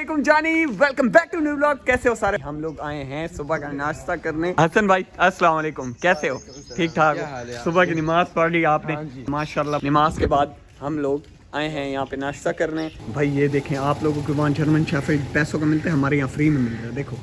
वालेकुम जानी, welcome back to new vlog. कैसे हो सारे? हम लोग आए हैं सुबह का नाश्ता करने। हसन भाई अस्सलाम वालेकुम, कैसे हो? ठीक ठाक हो? सुबह की नमाज पढ़ ली आपने? माशाल्लाह। नमाज के बाद हम लोग आए हैं यहाँ पे नाश्ता करने। भाई ये देखें, आप लोगों को वहाँ जर्मन शेफर्ड पैसों का मिलते हैं, हमारे यहाँ फ्री में मिल रहा है। देखो,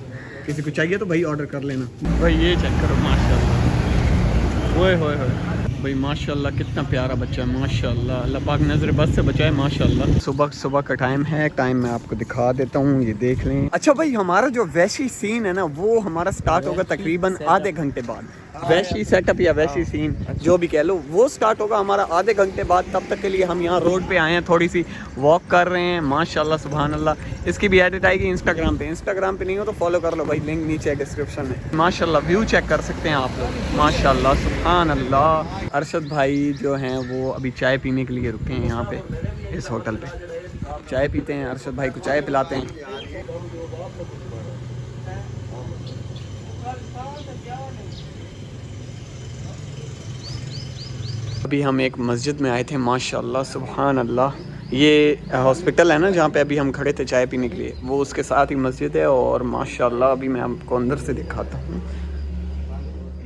किसी को चाहिए तो भाई ऑर्डर कर लेना। भाई ये चेक करो, माशाल्लाह, ओए होए होए भाई, माशाल्लाह कितना प्यारा बच्चा है, माशाल्लाह। अल्लाह पाक नजर बस से बचाए, माशाल्लाह। सुबह सुबह का टाइम है, टाइम मैं आपको दिखा देता हूँ, ये देख लें। अच्छा भाई, हमारा जो वैशी सीन है ना, वो हमारा स्टार्ट होगा तकरीबन आधे घंटे बाद। वैशी सेटअप या वैशी सीन जो भी कह लो, वो स्टार्ट होगा हमारा आधे घंटे बाद। तब तक के लिए हम यहाँ रोड पे आए हैं, थोड़ी सी वॉक कर रहे हैं। माशाल्लाह सुभान अल्लाह। इसकी भी एडिट आएगी इंस्टाग्राम पे। इंस्टाग्राम पे नहीं हो तो फॉलो कर लो भाई, लिंक नीचे है डिस्क्रिप्शन में। माशाल्लाह व्यू चेक कर सकते हैं आप लोग, माशाल्लाह सुभान अल्लाह। अरशद भाई जो हैं वो अभी चाय पीने के लिए रुके हैं यहाँ पे, इस होटल पे। चाय पीते हैं, अरशद भाई को चाय पिलाते हैं। अभी हम एक मस्जिद में आए थे, माशाल्लाह सुभान अल्लाह। ये हॉस्पिटल है ना जहाँ पे अभी हम खड़े थे चाय पीने के लिए, वो उसके साथ ही मस्जिद है। और माशाल्लाह अभी मैं आपको अंदर से दिखाता हूँ।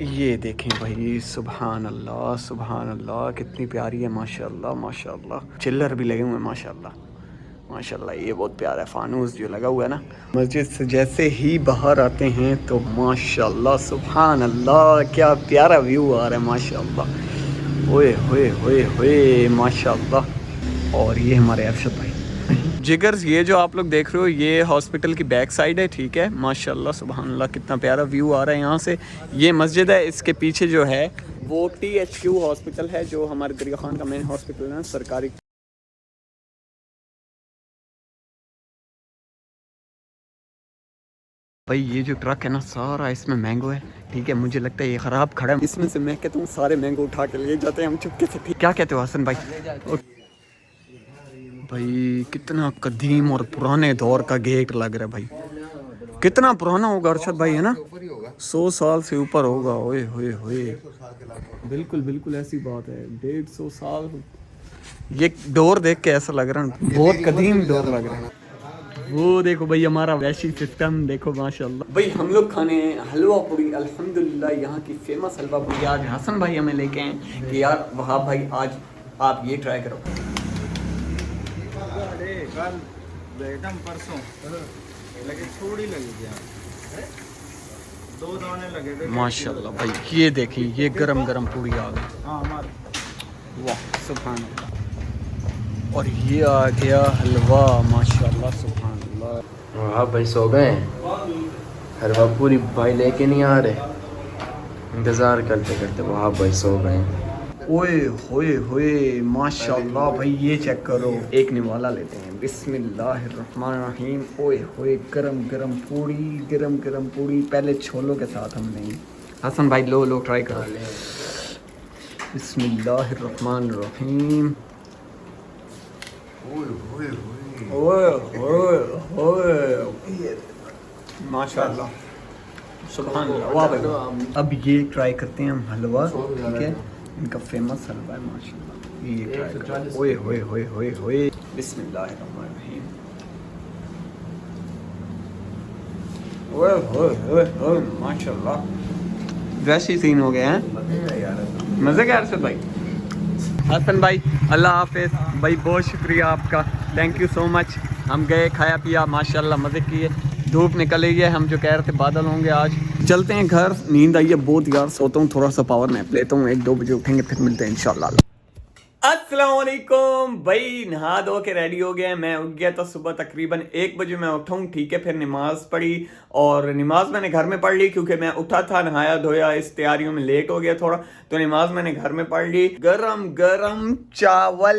ये देखें भाई, सुभान अल्लाह सुभान अल्लाह, कितनी प्यारी है माशाल्लाह माशाल्लाह। चिल्लर भी लगे हुए हैं माशाल्लाह माशाल्लाह। ये बहुत प्यारा है फानूस जो लगा हुआ है ना। मस्जिद से जैसे ही बाहर आते हैं तो माशाल्लाह सुभान अल्लाह, क्या प्यारा व्यू आ रहा है माशाल्लाह। ओए होए होए होए माशाल्लाह। और ये हमारे अरशद भाई जिगर्स, ये जो आप लोग देख रहे हो ये हॉस्पिटल की बैक साइड है, ठीक है। माशाल्लाह सुभान अल्लाह, कितना प्यारा व्यू आ रहा है यहाँ से। ये मस्जिद है, इसके पीछे जो है वो THQ हॉस्पिटल है, जो हमारे दरिया खान का मेन हॉस्पिटल है सरकारी। भाई ये जो ट्रक है ना, सारा इसमें मैंगो है, ठीक है। मुझे लगता है ये ख़राब खड़ा है, इसमें से मैं कहता हूँ सारे मैंगो उठा के ले जाते हैं हम चुपके से। क्या कहते हो हसन भाई? भाई कितना कदीम और पुराने दौर का गेट लग रहा है भाई। कितना पुराना होगा अरशद भाई, है ना? 100 साल से ऊपर होगा। ओए होए होए, बिल्कुल बिल्कुल ऐसी बात है, 150 साल। ये डोर देख के ऐसा लग रहा है बहुत कदीम डोर लग रहा है। वो देखो भाई हमारा वैशी सिस्टम देखो माशाल्लाह। भाई हम लोग खाने हलवा पूरी, अल्हम्दुलिल्लाह यहाँ की फेमस हलवा पूरी आज हसन भाई हमें लेके आए कि यार वहाब भाई आज आप ये ट्राई करो। कल बेटम परसों लेकिन थोड़ी लगी थी, 2 दाने लगे थे माशाल्लाह भाई। ये देखिए, ये गरम गरम पूरी आ गई। हाँ हमारे। वाह सुभान अल्लाह। और ये आ गया हलवा, माशाल्लाह सुभान अल्लाह। वाह भाई सो गए, हलवा पूरी भाई लेके नहीं आ रहे, इंतज़ार करते करते वाह भाई सो गए। ओए होए होए माशाल्लाह भाई, ये चेक करो। एक निवाला लेते हैं, बिस्मिल्लाहिर्रहमानिर्रहीम। ओए होए, गरम गरम पूरी, गरम गरम पूरी, पहले छोलों के साथ हम लेंगे। हसन भाई लो लो ट्राई करो। बिस्मिल्लाहिर्रहमानिर्रहीम। ओए होए होए माशाल्लाह सुभान अल्लाह, वाह भाई। अब ये ट्राई करते हैं हम हलवा, ठीक है। इनका फेमस हलवा है माशाल्लाह, ये ट्राई करो। ओए होए होए होए होए, बिस्मिल्लाहिर्रहमानिर्रहीम। ओए होए होए होए माशाल्लाह, वैसे ही सीन हो गए हैं। मज़े के अरशद भाई। हसन भाई अल्लाह हाफिज़ भाई, बहुत शुक्रिया आपका, थैंक यू सो मच। हम गए, खाया पिया, माशाल्लाह मज़े किए। धूप निकल रही है, हम जो कह रहे थे बादल होंगे आज। चलते हैं घर, नींद आई है बहुत यार, सोता हूँ, थोड़ा सा पावर नैप लेता हूँ, 1-2 बजे उठेंगे, फिर मिलते हैं इंशाल्लाह। अस्सलाम वालेकुम भाई, नहा धो के रेडी हो गए। मैं उठ गया था सुबह तकरीबन 1 बजे मैं उठा हूँ, ठीक है। फिर नमाज़ पढ़ी, और नमाज मैंने घर में पढ़ ली क्योंकि मैं उठा था, नहाया धोया, इस तैयारियों में लेट हो गया थोड़ा, तो नमाज मैंने घर में पढ़ ली। गरम गरम चावल,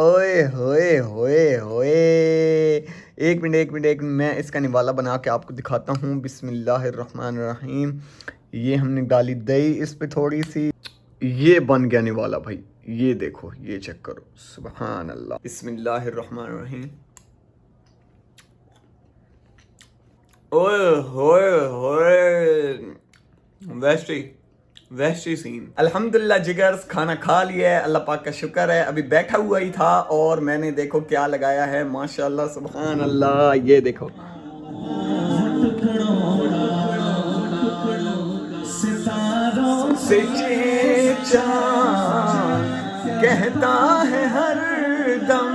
ओए होए होए होए। एक मिनट एक मिनट एक मिनट, मैं इसका निवाला बना के आपको दिखाता हूँ। बिस्मिल्लाहिर्रहमानिर्रहीम। ये हमने डाली दही इस पे थोड़ी सी, ये बन गया निवाला भाई। ये देखो, ये चेक करो, सुभान अल्लाह। बिस्मिल्लाहिर्रहमानिर्रहीम। ओए होए होए, वैसे वहशी सीन। अल्हम्दुलिल्लाह जिगर्स खाना खा लिया है, अल्लाह पाक का शुक्र है। अभी बैठा हुआ ही था और मैंने देखो क्या लगाया है, माशाल्लाह सुभान अल्लाह। ये देखो से कहता है हर दम,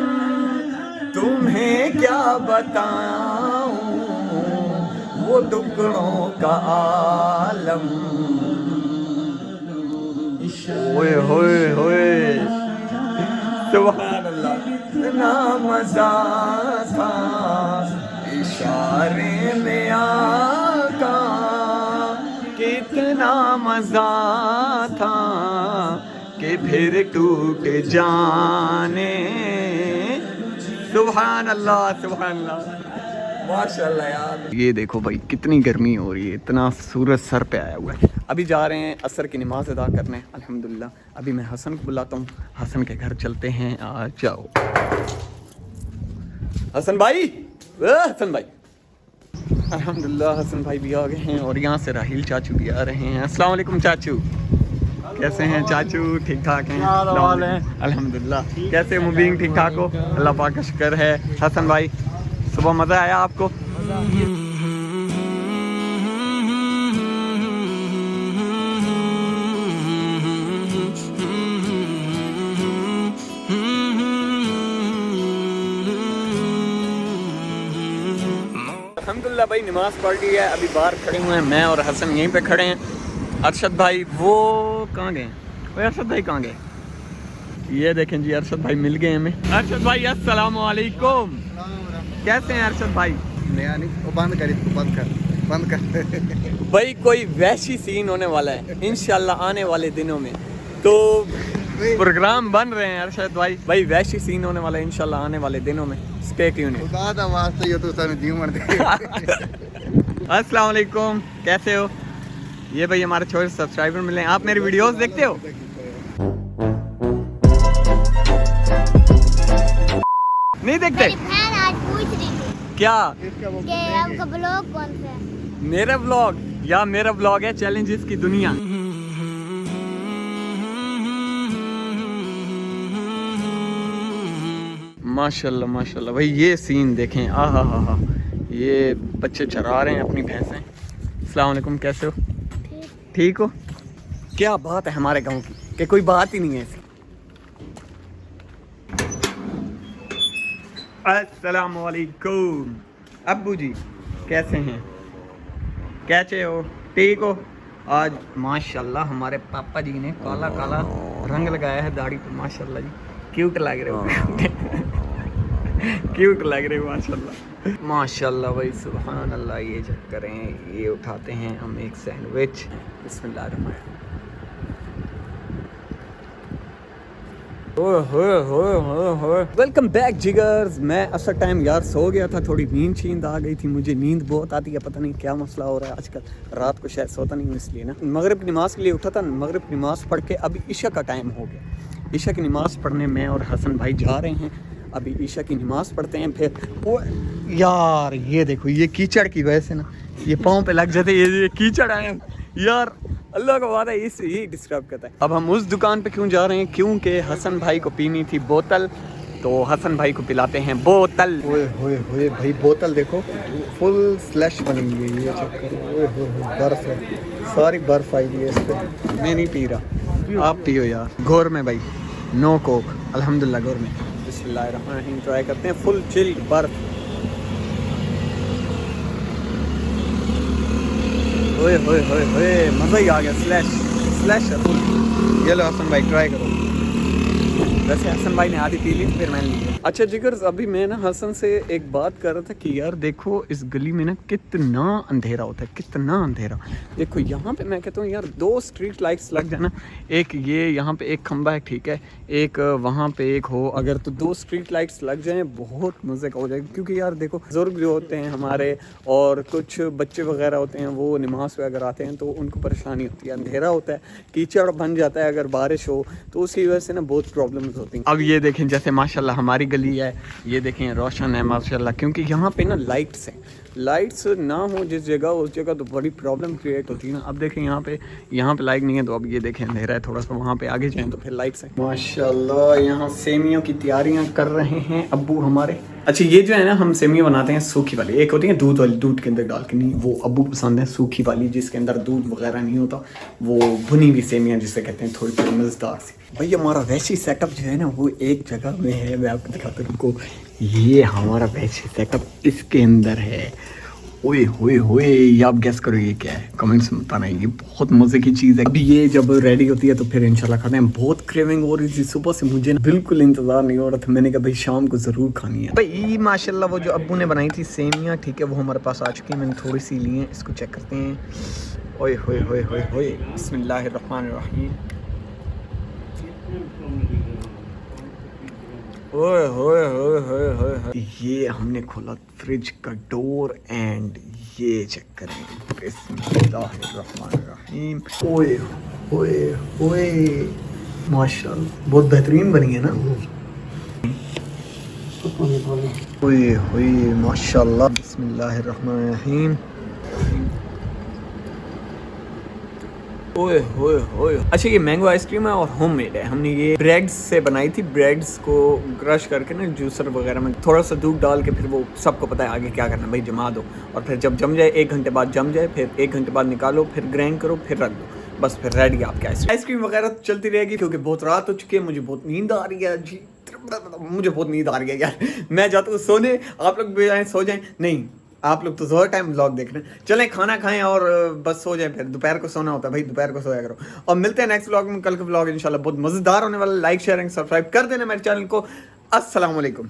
तुम्हें क्या बताऊं वो टुकड़ों का आलम। ओए होए होए सुभान अल्लाह, इतना मजा था इशारे में आका, कितना मजा था कि फिर टूट जाने। सुभान अल्लाह सुभान अल्लाह माशाल्लाह यार। ये देखो भाई कितनी गर्मी हो रही है, इतना सूरज सर पे आया हुआ है। अभी जा रहे हैं असर की नमाज अदा करने अल्हम्दुलिल्लाह। अभी मैं हसन को बुलाता हूँ, हसन के घर चलते हैं। आ जाओ हसन भाई, हसन भाई। अल्हम्दुलिल्लाह हसन भाई भी आ गए हैं और यहाँ से राहिल चाचू भी आ रहे हैं। अस्सलाम वालेकुम चाचू, कैसे हैं चाचू? ठीक ठाक हैं अल्हम्दुलिल्लाह। कैसे मुबीन? ठीक ठाक हो? अल्लाह पाक का शुक्र है। हसन भाई सुबह मज़ा आया आपको? अल्हम्दुलिल्लाह भाई नमाज पढ़ ली है, अभी बाहर खड़े हुए हैं, मैं और हसन यहीं पे खड़े हैं। अरशद भाई वो कहाँ गए? वो अरशद भाई कहाँ गए? ये देखें जी अरशद भाई मिल गए हमें। अरशद भाई अस्सलाम वालेकुम, कैसे हैं अरशद भाई? बंद कर भाई कोई वैसी सीन होने वाला है इंशाल्लाह आने वाले दिनों में, तो प्रोग्राम बन रहे हैं अरशद भाई। भाई वैसी सीन होने वाला है इंशाल्लाह आने वाले दिनों में। Stay tuned. अस्सलाम वालेकुम, कैसे हो? ये भाई हमारे छोटे सब्सक्राइबर मिले हैं। आप मेरी वीडियोस देखते हो? नहीं देखते? आज पूछ रही थी क्या कि आपका ब्लॉग कौन सा है? मेरा ब्लॉग या मेरा ब्लॉग है चैलेंजेस की दुनिया। माशाल्लाह माशाल्लाह भाई ये सीन देखें, आ हा, ये बच्चे चरा रहे हैं अपनी भैंसें। अस्सलाम वालेकुम, कैसे हो? ठीक हो? क्या बात है हमारे गांव की कि कोई बात ही नहीं है ऐसी। अस्सलाम वालेकुम अब्बू जी, कैसे हैं? कैसे हो? ठीक हो? आज माशाल्लाह हमारे पापा जी ने काला काला रंग लगाया है दाढ़ी पे, माशाल्लाह जी क्यूट लग रहे हो। क्यूट लग रहे हो माशाल्लाह माशाल्लाह भाई सुभान अल्लाह। ये चेक करें, ये उठाते हैं हम एक सैंडविच। बिस्मिल्लाह। वेलकम बैक जिगर्स। मैं असर टाइम यार सो गया था, थोड़ी नींद आ गई थी। मुझे नींद बहुत आती है, पता नहीं क्या मसला हो रहा है आजकल। रात को शायद सोता नहीं हूँ इसलिए ना। मगरिब की नमाज के लिए उठा था, मगरिब की नमाज पढ़ के अभी ईशा का टाइम हो गया। ईशा की नमाज पढ़ने मैं और हसन भाई जा रहे हैं। अभी ईशा की नमाज पढ़ते हैं, फिर वो यार ये देखो ये कीचड़ की वजह से ना ये पाँव पे लग जाते, ये कीचड़ आए यार, अल्लाह का वादा इससे यही डिस्टर्ब करता है। अब हम उस दुकान पे क्यों जा रहे हैं? क्योंकि हसन भाई को पीनी थी बोतल, तो हसन भाई को पिलाते हैं बोतल। ओए होए होए भाई बोतल देखो फुल स्लैश बनी हुई है, ये चेक करो। ओए होए बर्फ है, सारी बर्फ आई है इस पे। मैं नहीं पी रहा, आप पियो यार। घोर में भाई नो कोक, अल्हम्दुलिल्लाह घोर में। बिस्मिल्लाहिर्रहमानिर्रहीम ट्राई करते हैं फुल चिल्ड बर्फ। ओए होए होए होए मज़ा ही आ गया। स्लैश है फुल। ये लो हसन भाई ट्राई करो। वैसे हसन भाई ने आधी पी ली फिर मैंने ली। अच्छा जिगर्स, अभी मैं ना हसन से एक बात कर रहा था कि यार देखो इस गली में ना कितना अंधेरा होता है, कितना अंधेरा। देखो यहाँ पे मैं कहता हूँ यार 2 स्ट्रीट लाइट्स लग जाना, एक ये यहाँ पे एक खंबा है ठीक है, एक वहाँ पे एक हो, अगर तो 2 स्ट्रीट लाइट्स लग जाएँ बहुत मज़े का हो जाएगा। क्योंकि यार देखो बुजुर्ग जो होते हैं हमारे और कुछ बच्चे वगैरह होते हैं, वो नमाज वगैरह आते हैं तो उनको परेशानी होती है, अंधेरा होता है, कीचड़ बन जाता है अगर बारिश हो, तो उसी वजह से ना बहुत प्रॉब्लम्स होती हैं। अब ये देखें जैसे माशाल्लाह हमारी गली है, ये देखें रोशन है माशाल्लाह, क्योंकि यहाँ पे ना लाइट्स हैं, लाइट्स ना हो जिस जगह उस जगह तो बड़ी प्रॉब्लम क्रिएट होती है ना। अब देखें यहाँ पे लाइट नहीं है तो अब ये देखें अंधेरा है थोड़ा सा, वहाँ पे आगे जाएं तो फिर लाइट्स है। माशाल्लाह यहाँ सेमियों की तैयारियाँ कर रहे हैं अब्बू हमारे। अच्छा ये जो है ना हम सेमियाँ बनाते हैं सूखी वाली, एक होती है दूध वाली, दूध के अंदर डाल के, नहीं वो अब्बू पसंद है सूखी वाली जिसके अंदर दूध वगैरह नहीं होता, वो भुनी हुई सेमियाँ जिसे कहते हैं, थोड़ी थोड़ी मज़ेदार सी। भाई हमारा वैसी सेटअप जो है ना वो एक जगह में है, मैं आपको दिखाता हूँ उनको। ये हमारा वैसी सेटअप इसके अंदर है। ओए होए होए, ये आप गेस करो ये क्या है, कमेंट्स में बताना। ये बहुत मज़े की चीज़ है। अभी ये जब रेडी होती है तो फिर इंशाल्लाह खाते हैं। बहुत क्रेविंग हो रही थी सुबह से, मुझे बिल्कुल इंतज़ार नहीं हो रहा था। मैंने कहा भाई शाम को ज़रूर खानी है। भाई माशाल्लाह वो जो अब्बू ने बनाई थी सेमियाँ, ठीक है, वो हमारे पास आ चुकी है। मैंने थोड़ी सी ली है, इसको चेक करते हैं। ओए होए होए होए होए, बिस्मिल्लाहिर्रहमानिर्रहीम। ओए होए होए होए होए, ये हमने खोला फ्रिज का डोर एंड ये चेक करें, बिस्मिल्लाहिर्रहमानिर्रहीम। ओए होए होए, माशाल्लाह बहुत बेहतरीन बनी है ना। ओए होए माशाल्लाह, बिस्मिल्लाहिर्रहमानिर्रहीम। ओए होए होए। अच्छा ये मैंगो आइसक्रीम है और होममेड है। हमने ये ब्रेड्स से बनाई थी, ब्रेड्स को क्रश करके ना जूसर वगैरह में थोड़ा सा दूध डाल के, फिर वो सबको पता है आगे क्या करना है भाई, जमा दो और फिर जब जम जाए 1 घंटे बाद जम जाए, फिर 1 घंटे बाद निकालो, फिर ग्राइंड करो, फिर रख दो, बस फिर रेडी आपकी आइसक्रीम वगैरह चलती रहेगी। क्योंकि बहुत रात हो चुकी है, मुझे बहुत नींद आ रही है जी, मुझे बहुत नींद आ रही है यार। मैं जाता हूँ सोने, आप लोग भी जाएँ सो जाएँ। नहीं आप लोग तो ज़ोर टाइम व्लॉग देख रहे हैं, चलें खाना खाएं और बस सो जाएं। फिर दोपहर को सोना होता है भाई, दोपहर को सोया करो। और मिलते हैं नेक्स्ट व्लॉग में। कल का व्लॉग इंशाल्लाह बहुत मज़ेदार होने वाला। लाइक शेयर एंड सब्सक्राइब कर देना मेरे चैनल को। अस्सलाम वालेकुम।